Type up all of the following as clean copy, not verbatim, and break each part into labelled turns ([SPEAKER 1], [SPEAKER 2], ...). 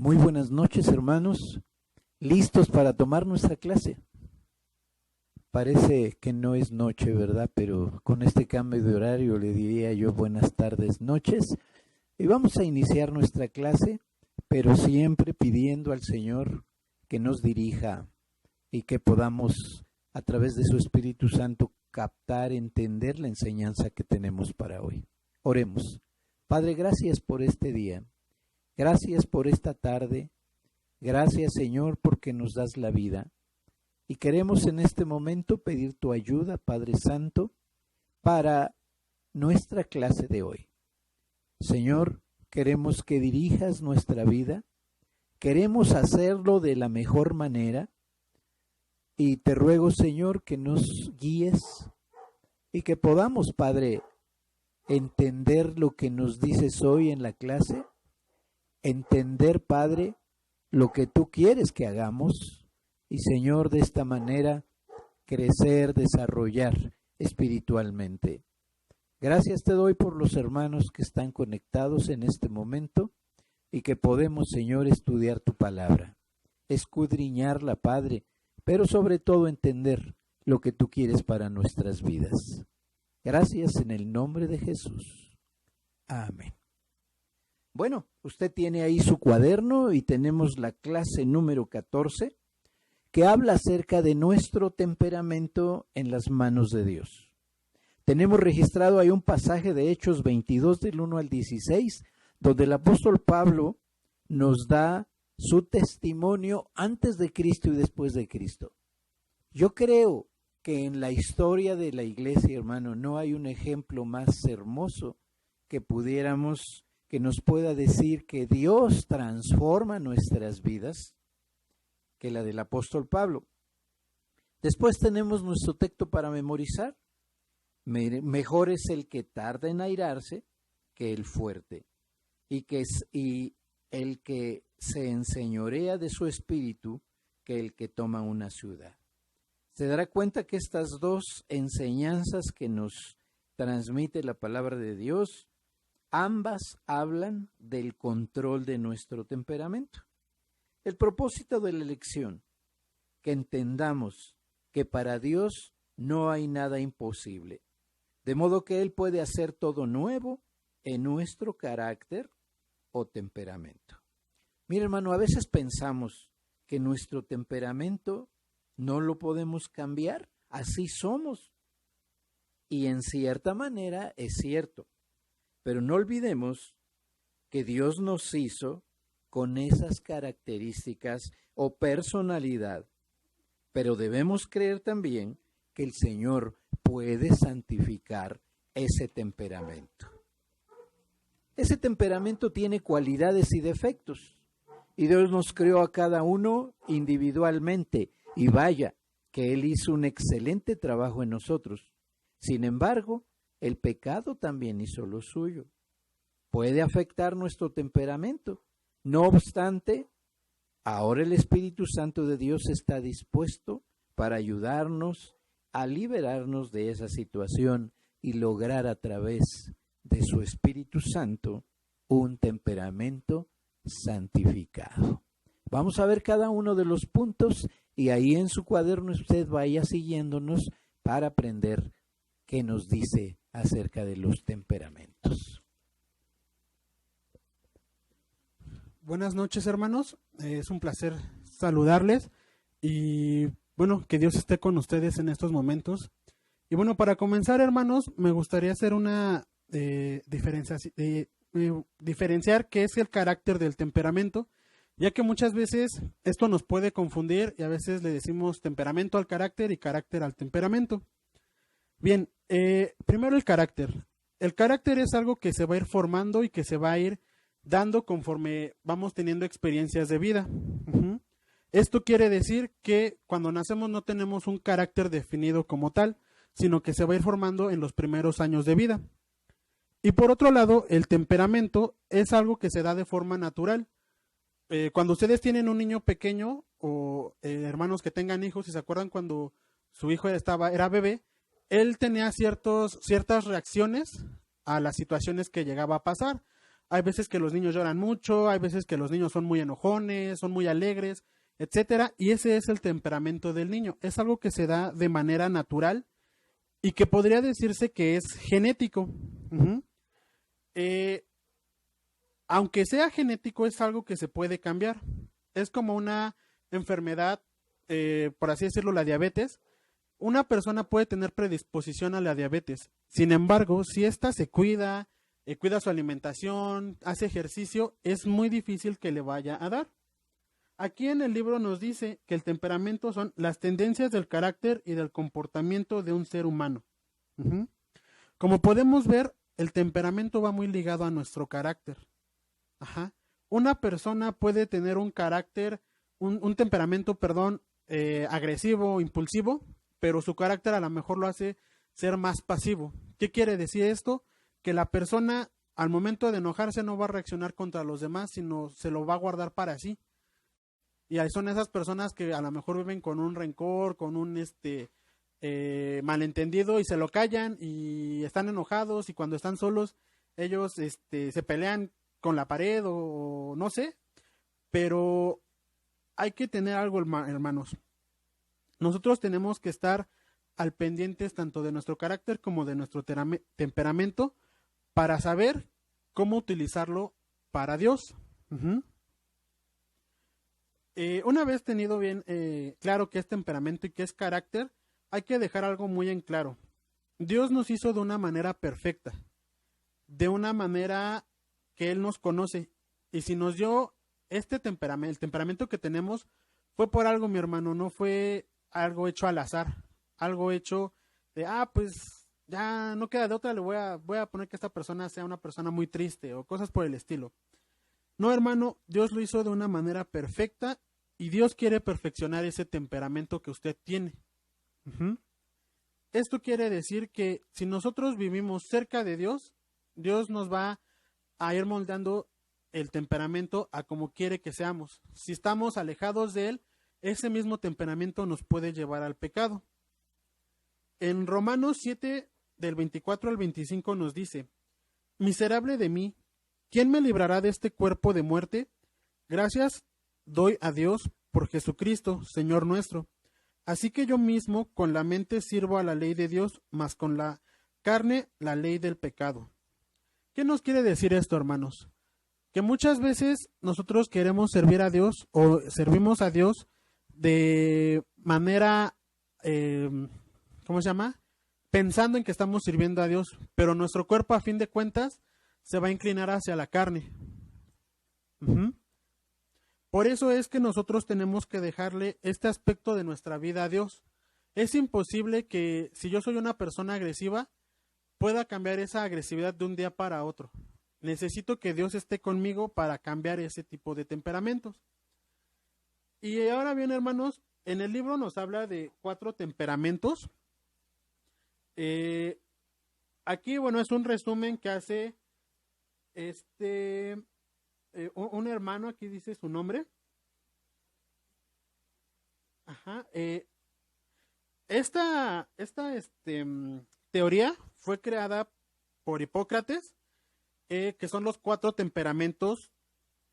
[SPEAKER 1] Muy buenas noches, hermanos. ¿Listos para tomar nuestra clase? Parece que no es noche, ¿verdad? Pero con este cambio de horario le diría yo buenas tardes, noches. Y vamos a iniciar nuestra clase, pero siempre pidiendo al Señor que nos dirija y que podamos, a través de su Espíritu Santo, captar, entender la enseñanza que tenemos para hoy. Oremos. Padre, gracias por este día. Gracias por esta tarde. Gracias, Señor, porque nos das la vida. Y queremos en este momento pedir tu ayuda, Padre Santo, para nuestra clase de hoy. Señor, queremos que dirijas nuestra vida. Queremos hacerlo de la mejor manera. Y te ruego, Señor, que nos guíes y que podamos, Padre, entender lo que nos dices hoy en la clase. Entender, Padre, lo que tú quieres que hagamos y, Señor, de esta manera crecer, desarrollar espiritualmente. Gracias te doy por los hermanos que están conectados en este momento y que podemos, Señor, estudiar tu palabra, escudriñarla, Padre, pero sobre todo entender lo que tú quieres para nuestras vidas. Gracias en el nombre de Jesús. Amén. Bueno, usted tiene ahí su cuaderno y tenemos la clase número 14 que habla acerca de nuestro temperamento en las manos de Dios. Tenemos registrado ahí un pasaje de Hechos 22 del 1 al 16 donde el apóstol Pablo nos da su testimonio antes de Cristo y después de Cristo. Yo creo que en la historia de la iglesia, hermano, no hay un ejemplo más hermoso que nos pueda decir que Dios transforma nuestras vidas que la del apóstol Pablo. Después tenemos nuestro texto para memorizar. Mejor es el que tarda en airarse que el fuerte, y el que se enseñorea de su espíritu que el que toma una ciudad. Se dará cuenta que estas dos enseñanzas que nos transmite la palabra de Dios, ambas hablan del control de nuestro temperamento. El propósito de la lección, que entendamos que para Dios no hay nada imposible, de modo que Él puede hacer todo nuevo en nuestro carácter o temperamento. Mira, hermano, a veces pensamos que nuestro temperamento no lo podemos cambiar, así somos. Y en cierta manera es cierto. Pero no olvidemos que Dios nos hizo con esas características o personalidad. Pero debemos creer también que el Señor puede santificar ese temperamento. Ese temperamento tiene cualidades y defectos. Y Dios nos creó a cada uno individualmente. Y vaya, que Él hizo un excelente trabajo en nosotros. Sin embargo, el pecado también hizo lo suyo. Puede afectar nuestro temperamento. No obstante, ahora el Espíritu Santo de Dios está dispuesto para ayudarnos a liberarnos de esa situación y lograr a través de su Espíritu Santo un temperamento santificado. Vamos a ver cada uno de los puntos y ahí en su cuaderno usted vaya siguiéndonos para aprender qué nos dice acerca de los temperamentos.
[SPEAKER 2] Buenas noches, hermanos. Es un placer saludarles y bueno, que Dios esté con ustedes en estos momentos. Y bueno, para comenzar, hermanos, me gustaría hacer una diferenciar qué es el carácter del temperamento, ya que muchas veces esto nos puede confundir y a veces le decimos temperamento al carácter y carácter al temperamento. Bien, primero el carácter. El carácter es algo que se va a ir formando y que se va a ir dando conforme vamos teniendo experiencias de vida. Esto quiere decir que cuando nacemos no tenemos un carácter definido como tal, sino que se va a ir formando en los primeros años de vida. Y por otro lado, el temperamento es algo que se da de forma natural. Cuando ustedes tienen un niño pequeño o hermanos que tengan hijos, si se acuerdan cuando su hijo era bebé, él tenía ciertas reacciones a las situaciones que llegaba a pasar. Hay veces que los niños lloran mucho, hay veces que los niños son muy enojones, son muy alegres, etcétera, y ese es el temperamento del niño. Es algo que se da de manera natural y que podría decirse que es genético. Uh-huh. Aunque sea genético, es algo que se puede cambiar. Es como una enfermedad, por así decirlo, la diabetes. Una persona puede tener predisposición a la diabetes. Sin embargo, si ésta se cuida, cuida su alimentación, hace ejercicio, es muy difícil que le vaya a dar. Aquí en el libro nos dice que el temperamento son las tendencias del carácter y del comportamiento de un ser humano. Uh-huh. Como podemos ver, el temperamento va muy ligado a nuestro carácter. Ajá. Una persona puede tener un carácter, un temperamento, perdón, agresivo, impulsivo, pero su carácter a lo mejor lo hace ser más pasivo. ¿Qué quiere decir esto? Que la persona al momento de enojarse no va a reaccionar contra los demás, sino se lo va a guardar para sí. Y ahí son esas personas que a lo mejor viven con un rencor, con un malentendido y se lo callan y están enojados y cuando están solos ellos se pelean con la pared o no sé, pero hay que tener algo, hermanos. Nosotros tenemos que estar al pendientes tanto de nuestro carácter como de nuestro temperamento para saber cómo utilizarlo para Dios. Uh-huh. Una vez tenido bien claro qué es temperamento y qué es carácter, hay que dejar algo muy en claro. Dios nos hizo de una manera perfecta, de una manera que Él nos conoce. Y si nos dio este temperamento, el temperamento que tenemos, fue por algo, mi hermano, no fue algo hecho al azar, algo hecho de, pues ya no queda de otra, voy a poner que esta persona sea una persona muy triste o cosas por el estilo. No, hermano, Dios lo hizo de una manera perfecta y Dios quiere perfeccionar ese temperamento que usted tiene. Uh-huh. Esto quiere decir que si nosotros vivimos cerca de Dios, Dios nos va a ir moldando el temperamento a como quiere que seamos. Si estamos alejados de Él, ese mismo temperamento nos puede llevar al pecado. En Romanos 7, del 24 al 25 nos dice: miserable de mí, ¿quién me librará de este cuerpo de muerte? Gracias doy a Dios por Jesucristo, Señor nuestro. Así que yo mismo con la mente sirvo a la ley de Dios, mas con la carne la ley del pecado. ¿Qué nos quiere decir esto, hermanos? Que muchas veces nosotros queremos servir a Dios o servimos a Dios de manera, ¿cómo se llama? Pensando en que estamos sirviendo a Dios, pero nuestro cuerpo a fin de cuentas se va a inclinar hacia la carne. Uh-huh. Por eso es que nosotros tenemos que dejarle este aspecto de nuestra vida a Dios. Es imposible que si yo soy una persona agresiva, pueda cambiar esa agresividad de un día para otro. Necesito que Dios esté conmigo para cambiar ese tipo de temperamentos. Y ahora bien, hermanos, en el libro nos habla de 4 temperamentos. Aquí, bueno, es un resumen que hace un hermano, aquí dice su nombre. Ajá. Esta teoría fue creada por Hipócrates, que son los 4 temperamentos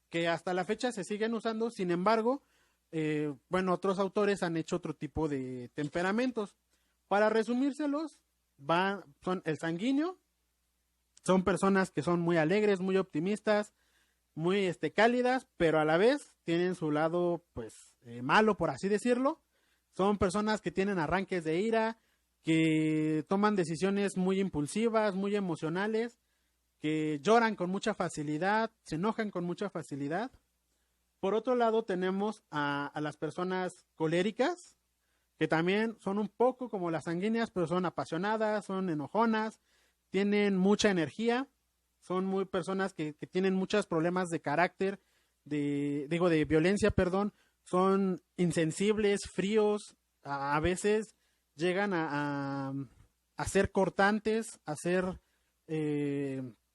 [SPEAKER 2] que hasta la fecha se siguen usando. Sin embargo, otros autores han hecho otro tipo de temperamentos. Para resumírselos, son el sanguíneo, son personas que son muy alegres, muy optimistas, muy cálidas, pero a la vez tienen su lado malo, por así decirlo. Son personas que tienen arranques de ira, que toman decisiones muy impulsivas, muy emocionales, que lloran con mucha facilidad, se enojan con mucha facilidad. Por otro lado tenemos a las personas coléricas, que también son un poco como las sanguíneas, pero son apasionadas, son enojonas, tienen mucha energía, son muy personas que tienen muchos problemas de carácter, de violencia, perdón, son insensibles, fríos, a veces llegan a ser cortantes, a ser,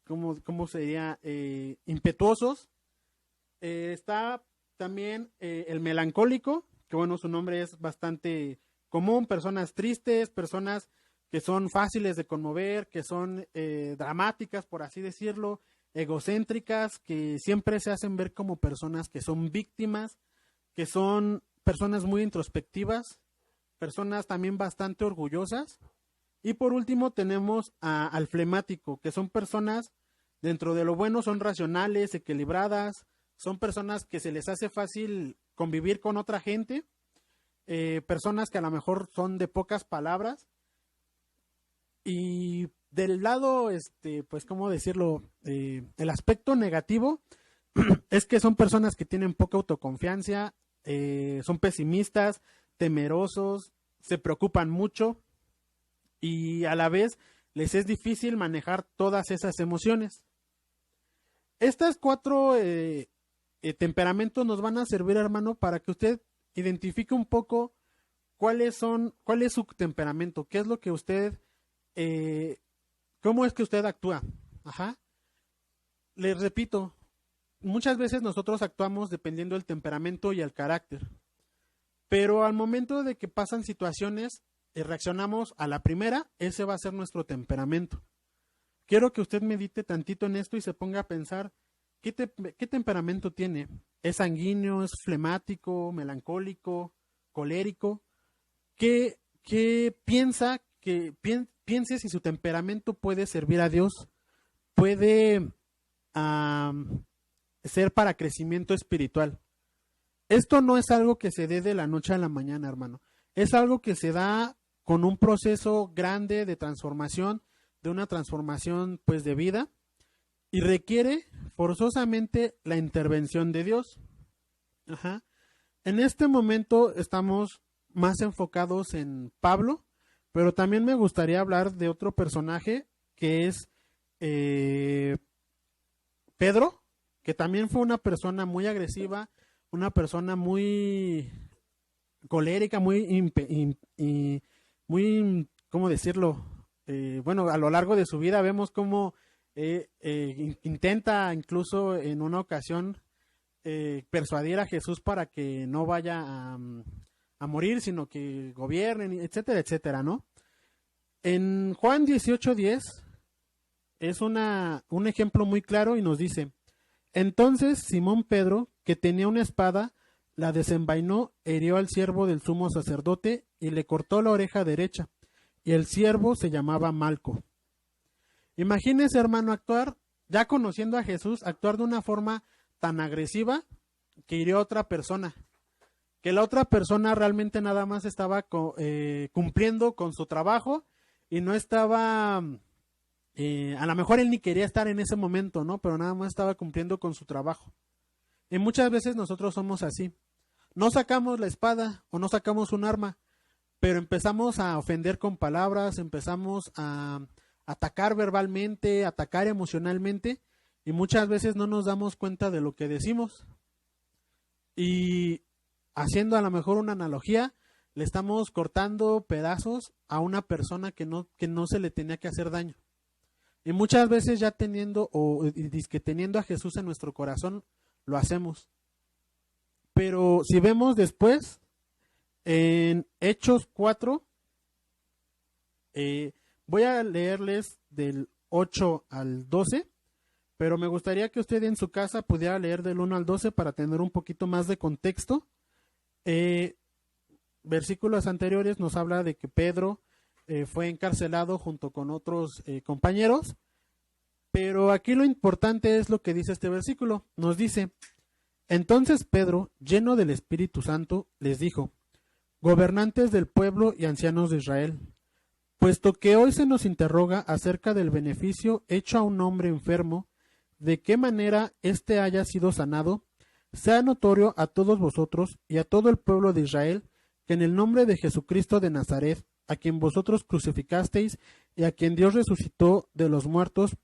[SPEAKER 2] ¿cómo sería? Impetuosos. Está también el melancólico, que bueno, su nombre es bastante común, personas tristes, personas que son fáciles de conmover, que son dramáticas, por así decirlo, egocéntricas, que siempre se hacen ver como personas que son víctimas, que son personas muy introspectivas, personas también bastante orgullosas. Y por último tenemos al flemático, que son personas, dentro de lo bueno, son racionales, equilibradas, son personas que se les hace fácil convivir con otra gente, personas que a lo mejor son de pocas palabras. Y del lado, pues, ¿cómo decirlo? El aspecto negativo es que son personas que tienen poca autoconfianza, son pesimistas, temerosos, se preocupan mucho y a la vez les es difícil manejar todas esas emociones. Estas cuatro temperamentos nos van a servir, hermano, para que usted identifique un poco cuál es su temperamento, qué es lo que usted, cómo es que usted actúa. Ajá. Les repito, muchas veces nosotros actuamos dependiendo del temperamento y el carácter, pero al momento de que pasan situaciones y reaccionamos a la primera, ese va a ser nuestro temperamento. Quiero que usted medite tantito en esto y se ponga a pensar qué temperamento tiene. ¿Es sanguíneo? ¿Es flemático? ¿Melancólico? ¿Colérico? ¿Qué piensa? Piense si su temperamento puede servir a Dios, puede ser para crecimiento espiritual. Esto no es algo que se dé de la noche a la mañana, hermano. Es algo que se da con un proceso grande de transformación, de una transformación pues de vida, y requiere forzosamente la intervención de Dios. Ajá. En este momento estamos más enfocados en Pablo, pero también me gustaría hablar de otro personaje que es Pedro, que también fue una persona muy agresiva, una persona muy colérica, muy, ¿cómo decirlo? Bueno, a lo largo de su vida vemos cómo intenta incluso en una ocasión persuadir a Jesús para que no vaya a morir, sino que gobiernen, etcétera, etcétera, ¿no? En Juan 18:10 es un ejemplo muy claro y nos dice: entonces Simón Pedro, que tenía una espada, la desenvainó, hirió al siervo del sumo sacerdote y le cortó la oreja derecha, y el siervo se llamaba Malco. Imagínese, hermano, actuar, ya conociendo a Jesús, actuar de una forma tan agresiva que hirió a otra persona, que la otra persona realmente nada más estaba cumpliendo con su trabajo y no estaba, a lo mejor él ni quería estar en ese momento, ¿no? Pero nada más estaba cumpliendo con su trabajo. Y muchas veces nosotros somos así. No sacamos la espada o no sacamos un arma, pero empezamos a ofender con palabras, empezamos a atacar verbalmente, atacar emocionalmente, y muchas veces no nos damos cuenta de lo que decimos. Y haciendo a lo mejor una analogía, le estamos cortando pedazos a una persona que no se le tenía que hacer daño. Y muchas veces ya teniendo a Jesús en nuestro corazón, lo hacemos. Pero si vemos después, en Hechos 4, voy a leerles del 8 al 12, pero me gustaría que usted en su casa pudiera leer del 1 al 12 para tener un poquito más de contexto. Versículos anteriores nos habla de que Pedro fue encarcelado junto con otros compañeros, pero aquí lo importante es lo que dice este versículo. Nos dice: entonces Pedro, lleno del Espíritu Santo, les dijo: gobernantes del pueblo y ancianos de Israel, puesto que hoy se nos interroga acerca del beneficio hecho a un hombre enfermo, de qué manera éste haya sido sanado, sea notorio a todos vosotros y a todo el pueblo de Israel que en el nombre de Jesucristo de Nazaret, a quien vosotros crucificasteis y a quien Dios resucitó de los muertos,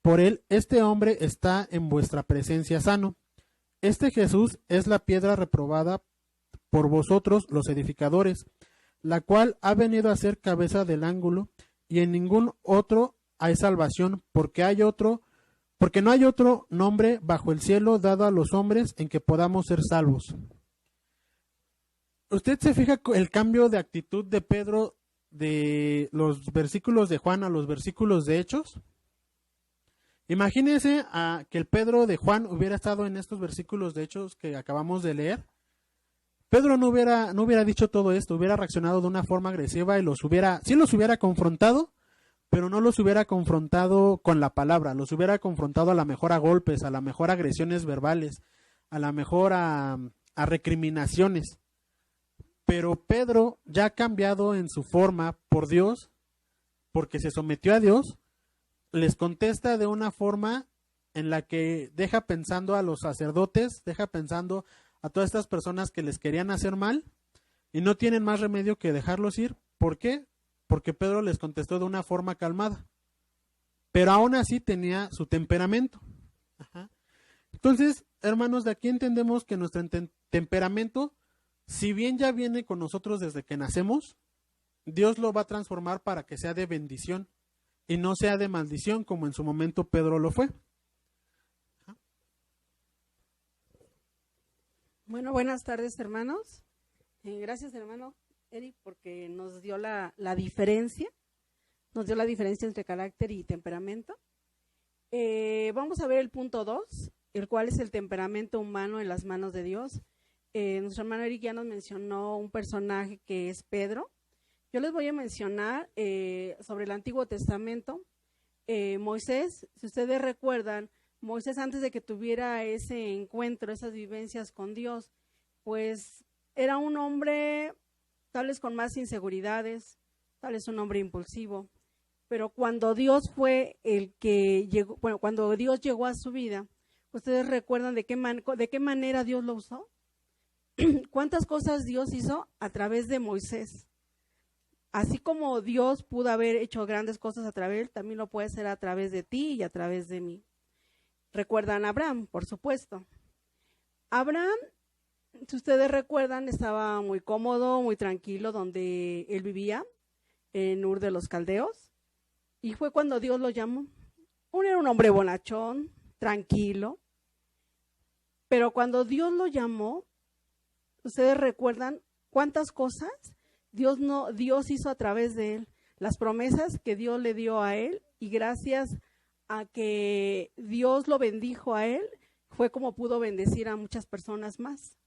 [SPEAKER 2] por él este hombre está en vuestra presencia sano. Este Jesús es la piedra reprobada por vosotros los edificadores, la cual ha venido a ser cabeza del ángulo, y en ningún otro hay salvación, porque no hay otro nombre bajo el cielo dado a los hombres en que podamos ser salvos. ¿Usted se fija el cambio de actitud de Pedro de los versículos de Juan a los versículos de Hechos? Imagínense que el Pedro de Juan hubiera estado en estos versículos de Hechos que acabamos de leer. Pedro no hubiera dicho todo esto, hubiera reaccionado de una forma agresiva y sí los hubiera confrontado, pero no los hubiera confrontado con la palabra, los hubiera confrontado a la mejor a golpes, a la mejor a agresiones verbales, a la mejor a recriminaciones. Pero Pedro, ya cambiado en su forma por Dios, porque se sometió a Dios, les contesta de una forma en la que deja pensando a los sacerdotes, deja pensando a todas estas personas que les querían hacer mal y no tienen más remedio que dejarlos ir. ¿Por qué? Porque Pedro les contestó de una forma calmada, pero aún así tenía su temperamento. Ajá. Entonces, hermanos, de aquí entendemos que nuestro temperamento, si bien ya viene con nosotros desde que nacemos, Dios lo va a transformar para que sea de bendición y no sea de maldición, como en su momento Pedro lo fue.
[SPEAKER 3] Bueno, buenas tardes, hermanos. Gracias, hermano Eric, porque nos dio la diferencia entre carácter y temperamento. Vamos a ver el punto 2, el cual es el temperamento humano en las manos de Dios. Nuestro hermano Eric ya nos mencionó un personaje que es Pedro. Yo les voy a mencionar sobre el Antiguo Testamento. Moisés, si ustedes recuerdan, Moisés, antes de que tuviera ese encuentro, esas vivencias con Dios, pues era un hombre tal vez con más inseguridades, tal vez un hombre impulsivo, pero cuando Dios fue el que llegó, bueno, cuando Dios llegó a su vida, ¿ustedes recuerdan de qué manera Dios lo usó? ¿Cuántas cosas Dios hizo a través de Moisés? Así como Dios pudo haber hecho grandes cosas a través de él, también lo puede hacer a través de ti y a través de mí. Recuerdan a Abraham, por supuesto. Abraham, si ustedes recuerdan, estaba muy cómodo, muy tranquilo donde él vivía, en Ur de los Caldeos, y fue cuando Dios lo llamó. Era un hombre bonachón, tranquilo, pero cuando Dios lo llamó, ustedes recuerdan cuántas cosas Dios hizo a través de él, las promesas que Dios le dio a él, y gracias a que Dios lo bendijo a él, fue como pudo bendecir a muchas personas más.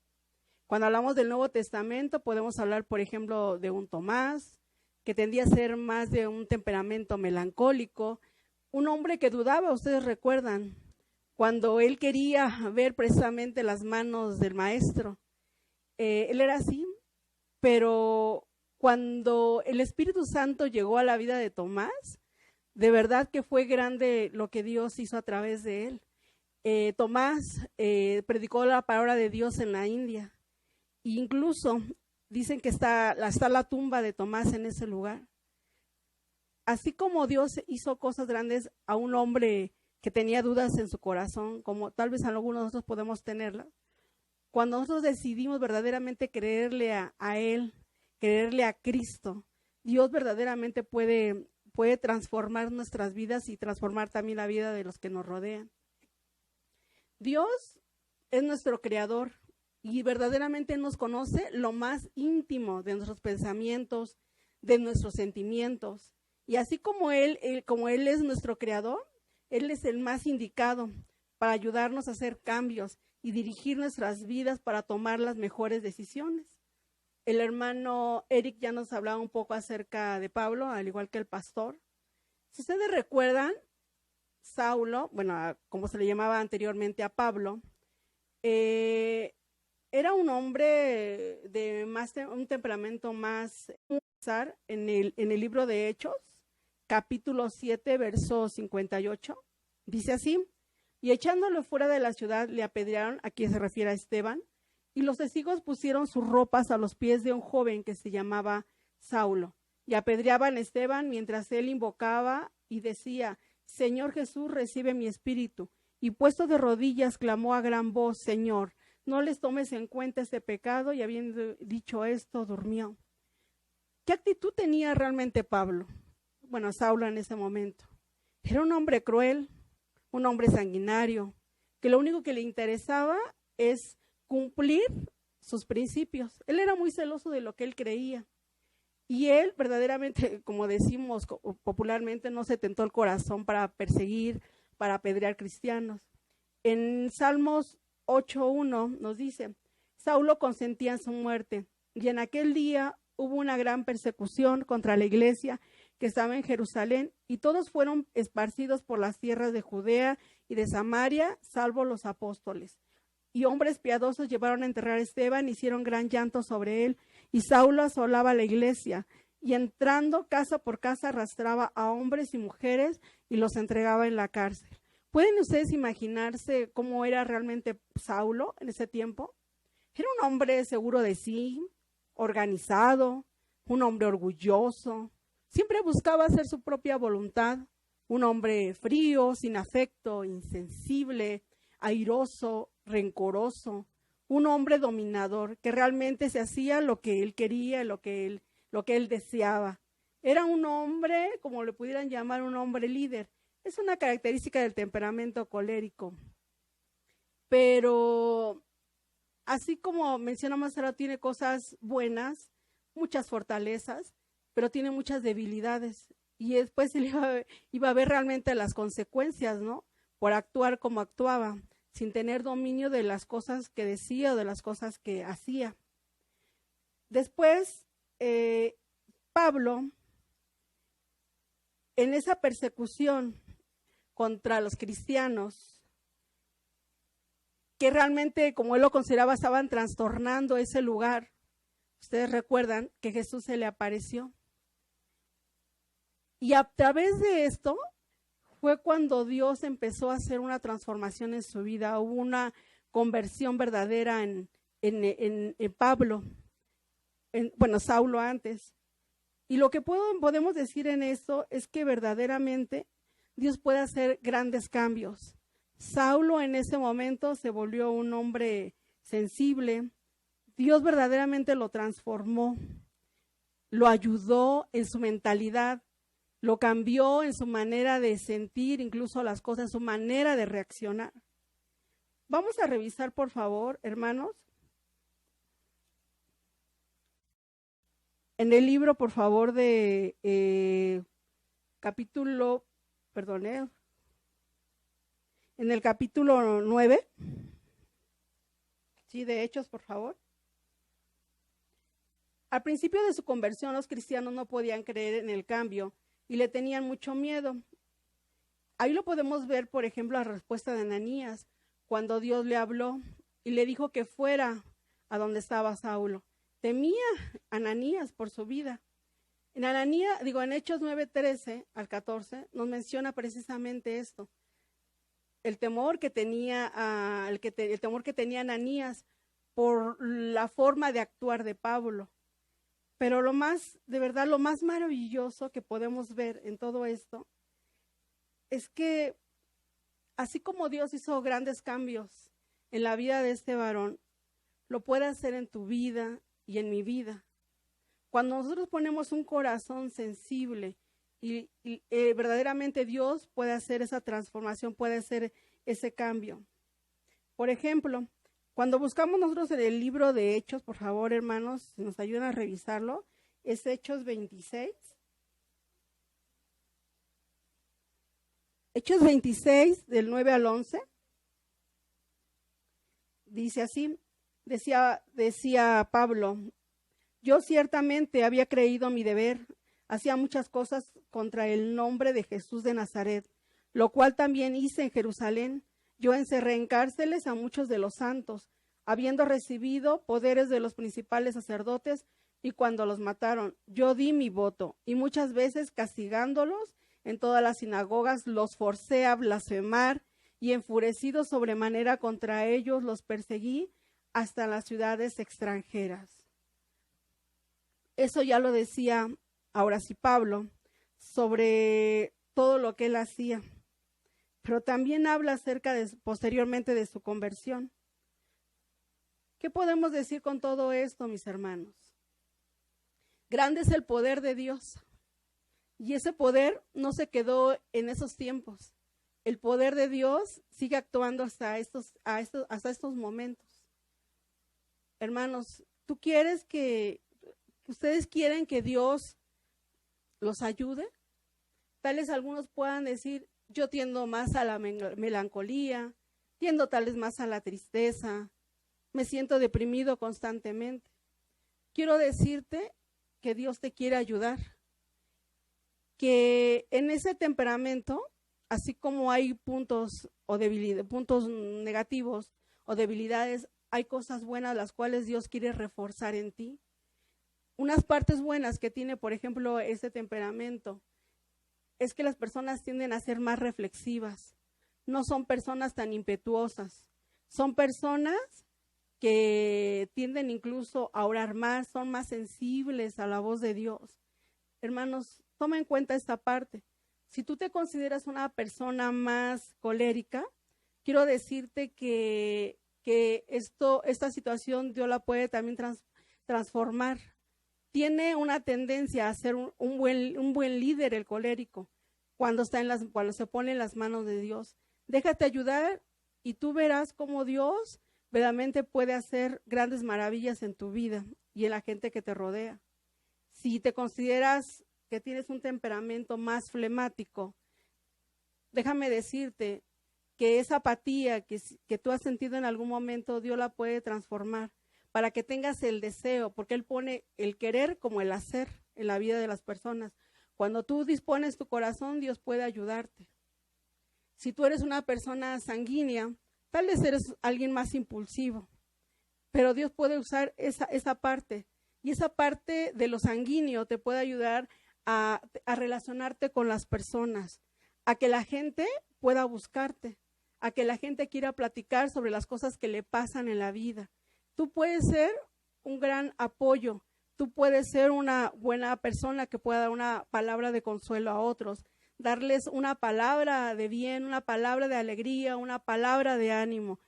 [SPEAKER 3] Cuando hablamos del Nuevo Testamento, podemos hablar, por ejemplo, de un Tomás, que tendía a ser más de un temperamento melancólico, un hombre que dudaba, ustedes recuerdan, cuando él quería ver precisamente las manos del maestro. Él era así, pero cuando el Espíritu Santo llegó a la vida de Tomás, de verdad que fue grande lo que Dios hizo a través de él. Tomás predicó la palabra de Dios en la India. E incluso dicen que está la tumba de Tomás en ese lugar. Así como Dios hizo cosas grandes a un hombre que tenía dudas en su corazón, como tal vez algunos de nosotros podemos tenerlas, cuando nosotros decidimos verdaderamente creerle a Él, creerle a Cristo, Dios verdaderamente puede transformar nuestras vidas y transformar también la vida de los que nos rodean. Dios es nuestro creador y verdaderamente nos conoce lo más íntimo de nuestros pensamientos, de nuestros sentimientos. Y así como Él es nuestro creador, Él es el más indicado para ayudarnos a hacer cambios y dirigir nuestras vidas para tomar las mejores decisiones. El hermano Eric ya nos hablaba un poco acerca de Pablo, al igual que el pastor. Si ustedes recuerdan, Saulo, bueno, como se le llamaba anteriormente a Pablo, era un hombre de un temperamento más. En el libro de Hechos, capítulo 7, verso 58, dice así: y echándolo fuera de la ciudad le apedrearon, a quien se refiere a Esteban, y los testigos pusieron sus ropas a los pies de un joven que se llamaba Saulo, y apedreaban a Esteban mientras él invocaba y decía: Señor Jesús, recibe mi espíritu. Y puesto de rodillas clamó a gran voz: Señor, no les tomes en cuenta este pecado. Y habiendo dicho esto, durmió. ¿Qué actitud tenía realmente Pablo? Bueno, Saulo en ese momento. Era un hombre cruel, un hombre sanguinario, que lo único que le interesaba es cumplir sus principios. Él era muy celoso de lo que él creía. Y él verdaderamente, como decimos popularmente, no se tentó el corazón para perseguir, para apedrear cristianos. En Salmos 8:1 nos dice: Saulo consentía en su muerte, y en aquel día hubo una gran persecución contra la iglesia que estaba en Jerusalén, y todos fueron esparcidos por las tierras de Judea y de Samaria, salvo los apóstoles. Y hombres piadosos llevaron a enterrar a Esteban, hicieron gran llanto sobre él, y Saulo asolaba la iglesia, y entrando casa por casa arrastraba a hombres y mujeres y los entregaba en la cárcel. ¿Pueden ustedes imaginarse cómo era realmente Saulo en ese tiempo? Era un hombre seguro de sí, organizado, un hombre orgulloso, siempre buscaba hacer su propia voluntad, un hombre frío, sin afecto, insensible, airoso, rencoroso, un hombre dominador que realmente se hacía lo que él quería, lo que él deseaba. Era un hombre, como le pudieran llamar, un hombre líder. Es una característica del temperamento colérico. Pero así como mencionamos ahora, tiene cosas buenas, muchas fortalezas, pero tiene muchas debilidades. Y después él iba a ver realmente las consecuencias, ¿no? Por actuar como actuaba, sin tener dominio de las cosas que decía o de las cosas que hacía. Después, Pablo, en esa persecución contra los cristianos, que realmente, como él lo consideraba, estaban trastornando ese lugar. Ustedes recuerdan que Jesús se le apareció. Y a través de esto fue cuando Dios empezó a hacer una transformación en su vida. Hubo una conversión verdadera en Pablo, Saulo antes. Y lo que podemos decir en esto es que verdaderamente Dios puede hacer grandes cambios. Saulo en ese momento se volvió un hombre sensible. Dios verdaderamente lo transformó, lo ayudó en su mentalidad, lo cambió en su manera de sentir incluso las cosas, en su manera de reaccionar. Vamos a revisar, por favor, hermanos, en el libro, por favor, de en el capítulo 9, sí, de Hechos, por favor. Al principio de su conversión, los cristianos no podían creer en el cambio y le tenían mucho miedo. Ahí lo podemos ver, por ejemplo, la respuesta de Ananías, cuando Dios le habló y le dijo que fuera a donde estaba Saulo. Temía Ananías por su vida. En Hechos 9:13 al 14 nos menciona precisamente esto. El temor que tenía Ananías por la forma de actuar de Pablo. Pero lo más maravilloso que podemos ver en todo esto es que así como Dios hizo grandes cambios en la vida de este varón, lo puede hacer en tu vida y en mi vida. Cuando nosotros ponemos un corazón sensible y verdaderamente Dios puede hacer esa transformación, puede hacer ese cambio. Por ejemplo, cuando buscamos nosotros en el libro de Hechos, por favor, hermanos, si nos ayudan a revisarlo, es Hechos 26. Hechos 26, del 9 al 11. Dice así, decía Pablo: yo ciertamente había creído mi deber, hacía muchas cosas contra el nombre de Jesús de Nazaret, lo cual también hice en Jerusalén. Yo encerré en cárceles a muchos de los santos, habiendo recibido poderes de los principales sacerdotes, y cuando los mataron, yo di mi voto, y muchas veces castigándolos en todas las sinagogas, los forcé a blasfemar, y enfurecido sobremanera contra ellos, los perseguí hasta las ciudades extranjeras. Eso ya lo decía ahora sí Pablo, sobre todo lo que él hacía. Pero también habla posteriormente de su conversión. ¿Qué podemos decir con todo esto, mis hermanos? Grande es el poder de Dios. Y ese poder no se quedó en esos tiempos. El poder de Dios sigue actuando hasta estos momentos. Hermanos, ¿ustedes quieren que Dios los ayude? Tal vez algunos puedan decir, yo tiendo más a la melancolía, tiendo tal vez más a la tristeza, me siento deprimido constantemente. Quiero decirte que Dios te quiere ayudar, que en ese temperamento, así como hay puntos o puntos negativos o debilidades, hay cosas buenas las cuales Dios quiere reforzar en ti. Unas partes buenas que tiene, por ejemplo, este temperamento, es que las personas tienden a ser más reflexivas, no son personas tan impetuosas, son personas que tienden incluso a orar más, son más sensibles a la voz de Dios. Hermanos, toma en cuenta esta parte. Si tú te consideras una persona más colérica, quiero decirte que esta situación Dios la puede también transformar. Tiene una tendencia a ser un buen líder el colérico cuando se pone en las manos de Dios. Déjate ayudar y tú verás cómo Dios verdaderamente puede hacer grandes maravillas en tu vida y en la gente que te rodea. Si te consideras que tienes un temperamento más flemático, déjame decirte que esa apatía que tú has sentido en algún momento, Dios la puede transformar para que tengas el deseo, porque Él pone el querer como el hacer en la vida de las personas. Cuando tú dispones tu corazón, Dios puede ayudarte. Si tú eres una persona sanguínea, tal vez eres alguien más impulsivo, pero Dios puede usar esa parte, y esa parte de lo sanguíneo te puede ayudar a relacionarte con las personas, a que la gente pueda buscarte, a que la gente quiera platicar sobre las cosas que le pasan en la vida. Tú puedes ser un gran apoyo, tú puedes ser una buena persona que pueda dar una palabra de consuelo a otros, darles una palabra de bien, una palabra de alegría, una palabra de ánimo.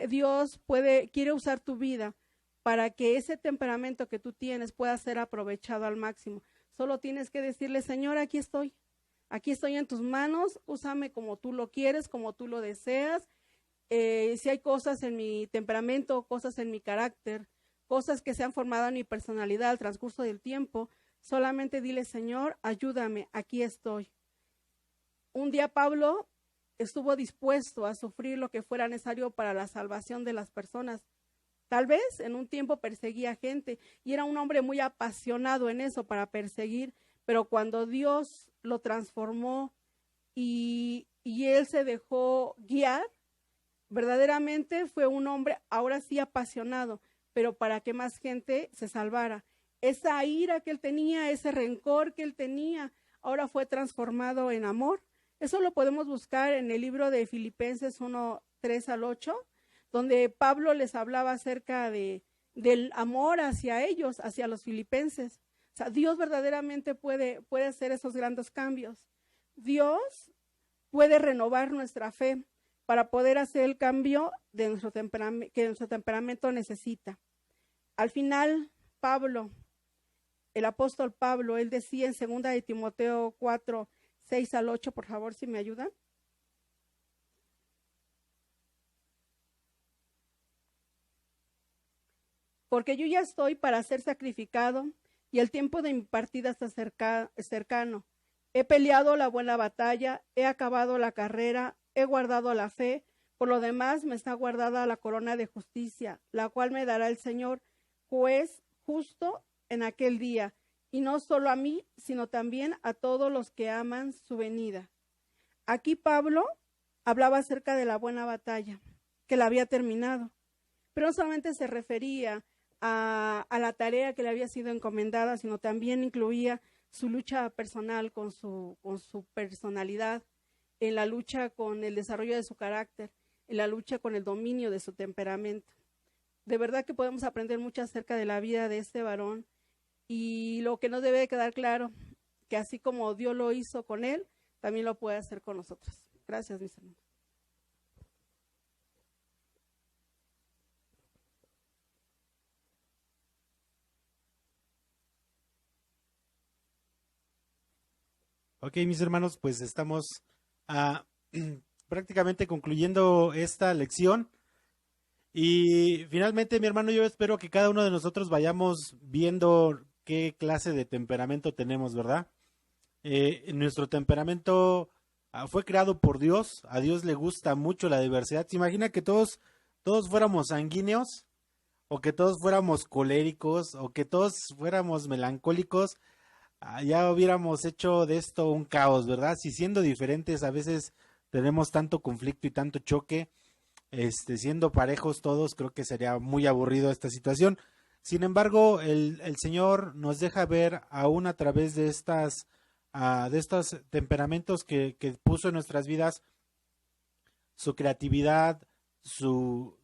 [SPEAKER 3] Dios quiere usar tu vida para que ese temperamento que tú tienes pueda ser aprovechado al máximo. Solo tienes que decirle, Señor, aquí estoy en tus manos, úsame como tú lo quieres, como tú lo deseas. Si hay cosas en mi temperamento, cosas en mi carácter, cosas que se han formado en mi personalidad al transcurso del tiempo, solamente dile, Señor, ayúdame, aquí estoy. Un día Pablo estuvo dispuesto a sufrir lo que fuera necesario para la salvación de las personas. Tal vez en un tiempo perseguía gente y era un hombre muy apasionado en eso para perseguir, pero cuando Dios lo transformó y él se dejó guiar, verdaderamente fue un hombre ahora sí apasionado, pero para que más gente se salvara. Esa ira que él tenía, ese rencor que él tenía, ahora fue transformado en amor. Eso lo podemos buscar en el libro de Filipenses 1, 3 al 8, donde Pablo les hablaba acerca del amor hacia ellos, hacia los filipenses. O sea, Dios verdaderamente puede hacer esos grandes cambios. Dios puede renovar nuestra fe para poder hacer el cambio de que nuestro temperamento necesita. Al final, el apóstol Pablo, él decía en 2 de Timoteo 4, 6 al 8, por favor, si me ayudan. Porque yo ya estoy para ser sacrificado y el tiempo de mi partida está cercano. He peleado la buena batalla, he acabado la carrera, he guardado la fe. Por lo demás me está guardada la corona de justicia, la cual me dará el Señor, juez justo en aquel día, y no solo a mí, sino también a todos los que aman su venida. Aquí Pablo hablaba acerca de la buena batalla, que la había terminado, pero no solamente se refería a la tarea que le había sido encomendada, sino también incluía su lucha personal con su personalidad, en la lucha con el desarrollo de su carácter, en la lucha con el dominio de su temperamento. De verdad que podemos aprender mucho acerca de la vida de este varón, y lo que nos debe de quedar claro, que así como Dios lo hizo con él, también lo puede hacer con nosotros. Gracias, mis hermanos.
[SPEAKER 4] Ok, mis hermanos, pues estamos prácticamente concluyendo esta lección. Y finalmente, mi hermano, yo espero que cada uno de nosotros vayamos viendo qué clase de temperamento tenemos, ¿verdad? Nuestro temperamento fue creado por Dios, a Dios le gusta mucho la diversidad. ¿Se imagina que todos fuéramos sanguíneos? O que todos fuéramos coléricos, o que todos fuéramos melancólicos, ya hubiéramos hecho de esto un caos, ¿verdad? Si siendo diferentes a veces tenemos tanto conflicto y tanto choque, siendo parejos todos, creo que sería muy aburrido esta situación. Sin embargo, el Señor nos deja ver aún a través de de estos temperamentos que puso en nuestras vidas, su creatividad, su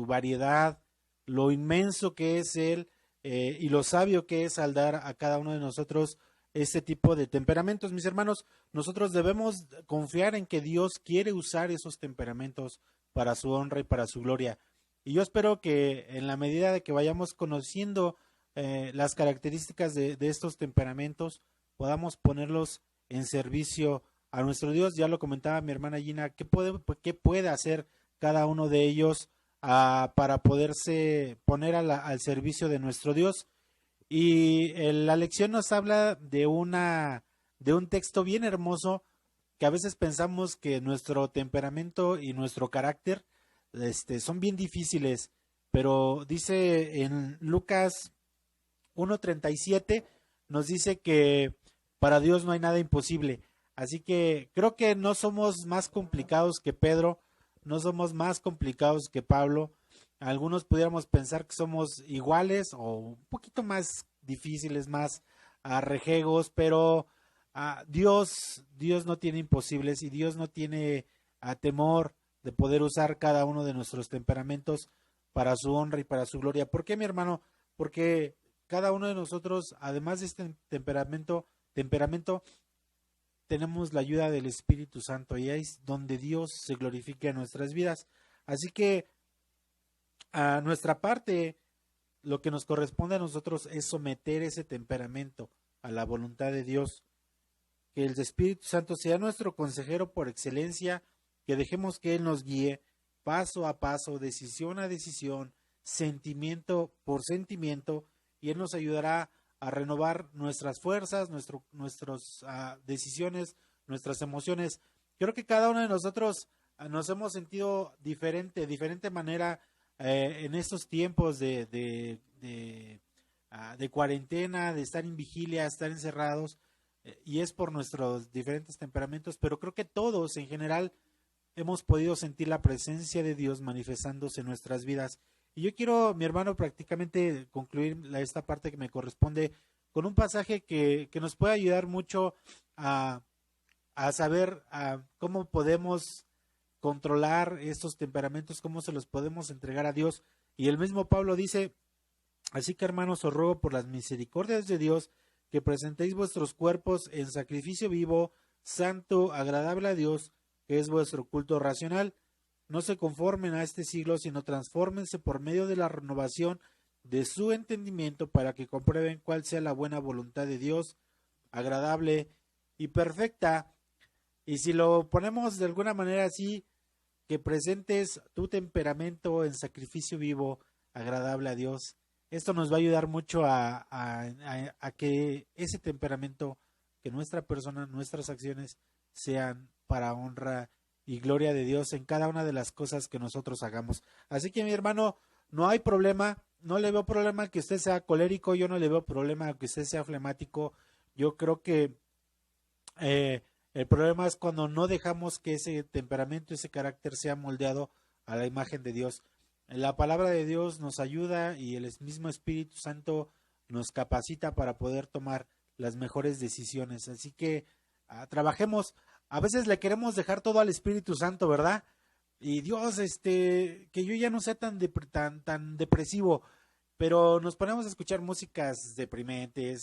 [SPEAKER 4] variedad, lo inmenso que es Él, y lo sabio que es al dar a cada uno de nosotros este tipo de temperamentos. Mis hermanos, nosotros debemos confiar en que Dios quiere usar esos temperamentos para su honra y para su gloria. Y yo espero que en la medida de que vayamos conociendo las características de estos temperamentos, podamos ponerlos en servicio a nuestro Dios. Ya lo comentaba mi hermana Gina, ¿qué puede hacer cada uno de ellos para poderse poner al servicio de nuestro Dios? Y la lección nos habla de un texto bien hermoso, que a veces pensamos que nuestro temperamento y nuestro carácter son bien difíciles, pero dice en Lucas 1:37, nos dice que para Dios no hay nada imposible. Así que creo que no somos más complicados que Pedro, no somos más complicados que Pablo. Algunos pudiéramos pensar que somos iguales o un poquito más difíciles, más rejegos, pero Dios no tiene imposibles, y Dios no tiene temor de poder usar cada uno de nuestros temperamentos para su honra y para su gloria. ¿Por qué, mi hermano? Porque cada uno de nosotros, además de este temperamento, tenemos la ayuda del Espíritu Santo, y ahí es donde Dios se glorifica en nuestras vidas. Así que a nuestra parte, lo que nos corresponde a nosotros es someter ese temperamento a la voluntad de Dios, que el Espíritu Santo sea nuestro consejero por excelencia, que dejemos que Él nos guíe paso a paso, decisión a decisión, sentimiento por sentimiento, y Él nos ayudará a renovar nuestras fuerzas, nuestras decisiones, nuestras emociones. Creo que cada uno de nosotros nos hemos sentido diferente manera en estos tiempos de cuarentena, de estar en vigilia, estar encerrados, y es por nuestros diferentes temperamentos, pero creo que todos en general hemos podido sentir la presencia de Dios manifestándose en nuestras vidas. Y yo quiero, mi hermano, prácticamente concluir esta parte que me corresponde con un pasaje que nos puede ayudar mucho a saber cómo podemos controlar estos temperamentos, cómo se los podemos entregar a Dios. Y el mismo Pablo dice: así que, hermanos, os ruego por las misericordias de Dios que presentéis vuestros cuerpos en sacrificio vivo, santo, agradable a Dios, que es vuestro culto racional. No se conformen a este siglo, sino transfórmense por medio de la renovación de su entendimiento, para que comprueben cuál sea la buena voluntad de Dios, agradable y perfecta. Y si lo ponemos de alguna manera así, que presentes tu temperamento en sacrificio vivo, agradable a Dios, esto nos va a ayudar mucho a que ese temperamento, que nuestra persona, nuestras acciones sean para honra y gloria de Dios en cada una de las cosas que nosotros hagamos. Así que, mi hermano, no hay problema, no le veo problema que usted sea colérico, yo no le veo problema que usted sea flemático. Yo creo que el problema es cuando no dejamos que ese temperamento, ese carácter sea moldeado a la imagen de Dios. La palabra de Dios nos ayuda, y el mismo Espíritu Santo nos capacita para poder tomar las mejores decisiones. Así que trabajemos. A veces le queremos dejar todo al Espíritu Santo, ¿verdad? Y Dios, que yo ya no sea tan depresivo, pero nos ponemos a escuchar músicas deprimentes,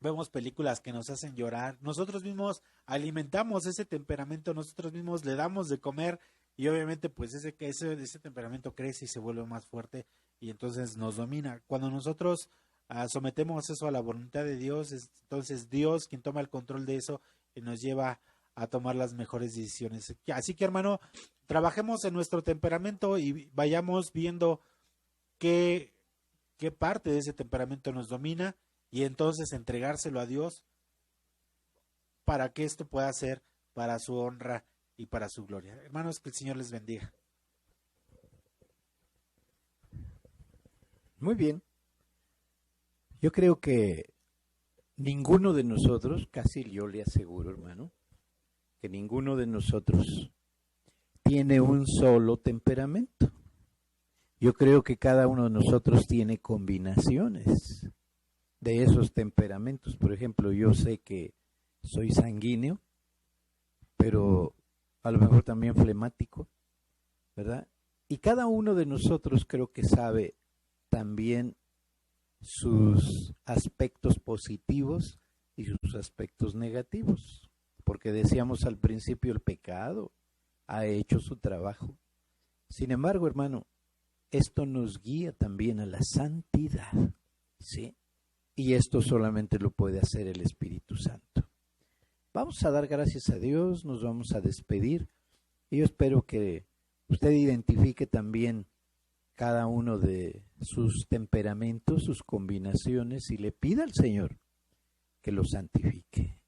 [SPEAKER 4] vemos películas que nos hacen llorar, nosotros mismos alimentamos ese temperamento, nosotros mismos le damos de comer, y obviamente pues ese temperamento crece y se vuelve más fuerte, y entonces nos domina. Cuando nosotros sometemos eso a la voluntad de Dios, es entonces Dios quien toma el control de eso y nos lleva a tomar las mejores decisiones. Así que, hermano, trabajemos en nuestro temperamento y vayamos viendo qué parte de ese temperamento nos domina, y entonces entregárselo a Dios para que esto pueda ser para su honra y para su gloria. Hermanos, que el Señor les bendiga.
[SPEAKER 1] Muy bien. Yo creo que ninguno de nosotros, casi yo le aseguro, hermano, que ninguno de nosotros tiene un solo temperamento. Yo creo que cada uno de nosotros tiene combinaciones de esos temperamentos. Por ejemplo, yo sé que soy sanguíneo, pero a lo mejor también flemático, ¿verdad? Y cada uno de nosotros creo que sabe también sus aspectos positivos y sus aspectos negativos, porque decíamos al principio, el pecado ha hecho su trabajo. Sin embargo, hermano, esto nos guía también a la santidad, ¿sí? Y esto solamente lo puede hacer el Espíritu Santo. Vamos a dar gracias a Dios, nos vamos a despedir, y yo espero que usted identifique también cada uno de sus temperamentos, sus combinaciones, y le pida al Señor que lo santifique.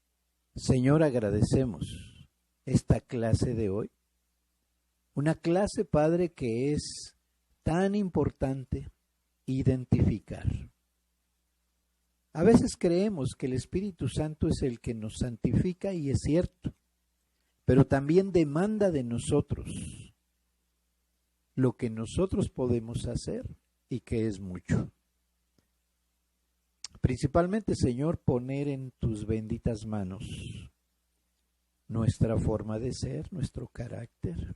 [SPEAKER 1] Señor, agradecemos esta clase de hoy. Una clase, Padre, que es tan importante identificar. A veces creemos que el Espíritu Santo es el que nos santifica, y es cierto, pero también demanda de nosotros lo que nosotros podemos hacer, y que es mucho. Principalmente, Señor, poner en tus benditas manos nuestra forma de ser, nuestro carácter,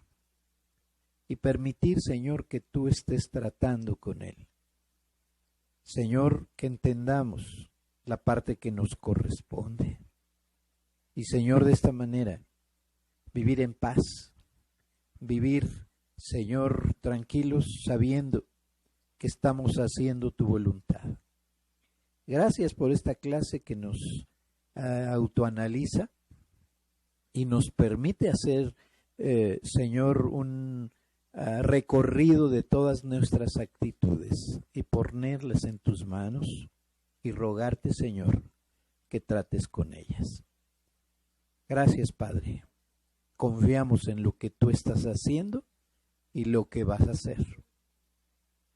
[SPEAKER 1] y permitir, Señor, que tú estés tratando con él. Señor, que entendamos la parte que nos corresponde. Y, Señor, de esta manera, vivir en paz, vivir, Señor, tranquilos, sabiendo que estamos haciendo tu voluntad. Gracias por esta clase que nos autoanaliza y nos permite hacer, Señor, un recorrido de todas nuestras actitudes y ponerlas en tus manos y rogarte, Señor, que trates con ellas. Gracias, Padre. Confiamos en lo que tú estás haciendo y lo que vas a hacer.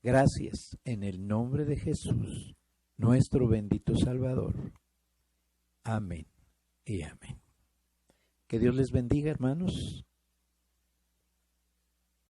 [SPEAKER 1] Gracias en el nombre de Jesús, nuestro bendito Salvador. Amén y amén. Que Dios les bendiga, hermanos.